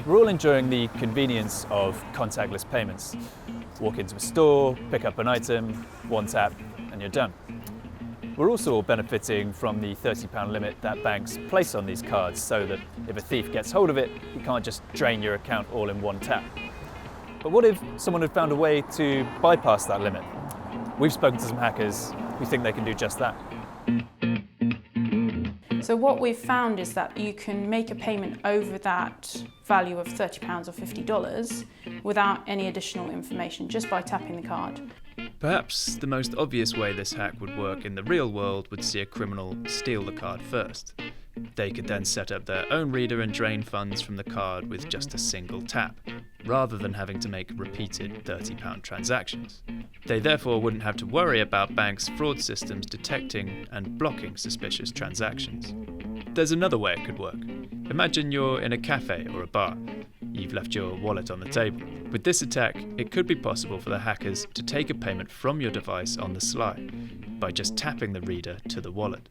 We're all enjoying the convenience of contactless payments. Walk into a store, pick up an item, one tap, and you're done. We're also all benefiting from the £30 limit that banks place on these cards so that if a thief gets hold of it, you can't just drain your account all in one tap. But what if someone had found a way to bypass that limit? We've spoken to some hackers who think they can do just that. So what we've found is that you can make a payment over that value of £30 or $50 without any additional information, just by tapping the card. Perhaps the most obvious way this hack would work in the real world would see a criminal steal the card first. They could then set up their own reader and drain funds from the card with just a single tap, rather than having to make repeated £30 transactions. They therefore wouldn't have to worry about banks' fraud systems detecting and blocking suspicious transactions. There's another way it could work. Imagine you're in a cafe or a bar. You've left your wallet on the table. With this attack, it could be possible for the hackers to take a payment from your device on the sly by just tapping the reader to the wallet.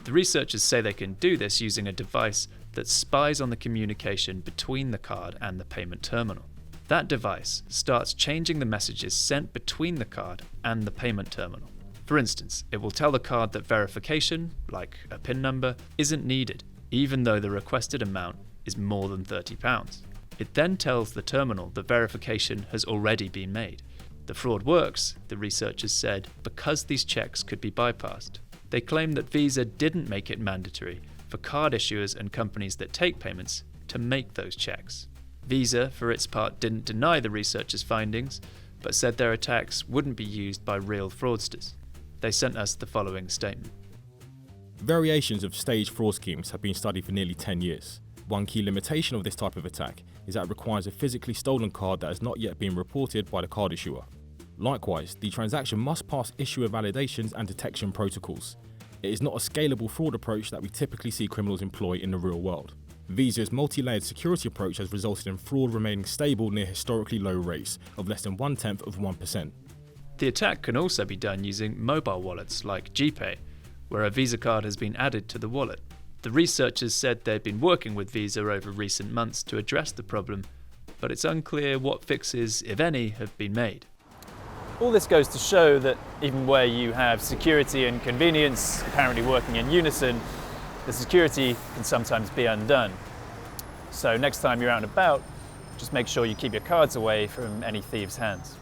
The researchers say they can do this using a device that spies on the communication between the card and the payment terminal. That device starts changing the messages sent between the card and the payment terminal. For instance, it will tell the card that verification, like a PIN number, isn't needed, even though the requested amount is more than £30. It then tells the terminal that verification has already been made. The fraud works, the researchers said, because these checks could be bypassed. They claim that Visa didn't make it mandatory for card issuers and companies that take payments to make those checks. Visa, for its part, didn't deny the researchers' findings, but said their attacks wouldn't be used by real fraudsters. They sent us the following statement. Variations of staged fraud schemes have been studied for nearly 10 years. One key limitation of this type of attack is that it requires a physically stolen card that has not yet been reported by the card issuer. Likewise, the transaction must pass issuer validations and detection protocols. It is not a scalable fraud approach that we typically see criminals employ in the real world. Visa's multi-layered security approach has resulted in fraud remaining stable near historically low rates of less than 1/10 of 1%. The attack can also be done using mobile wallets like GPay, where a Visa card has been added to the wallet. The researchers said they'd been working with Visa over recent months to address the problem, but it's unclear what fixes, if any, have been made. All this goes to show that even where you have security and convenience apparently working in unison, the security can sometimes be undone. So next time you're out and about, just make sure you keep your cards away from any thieves' hands.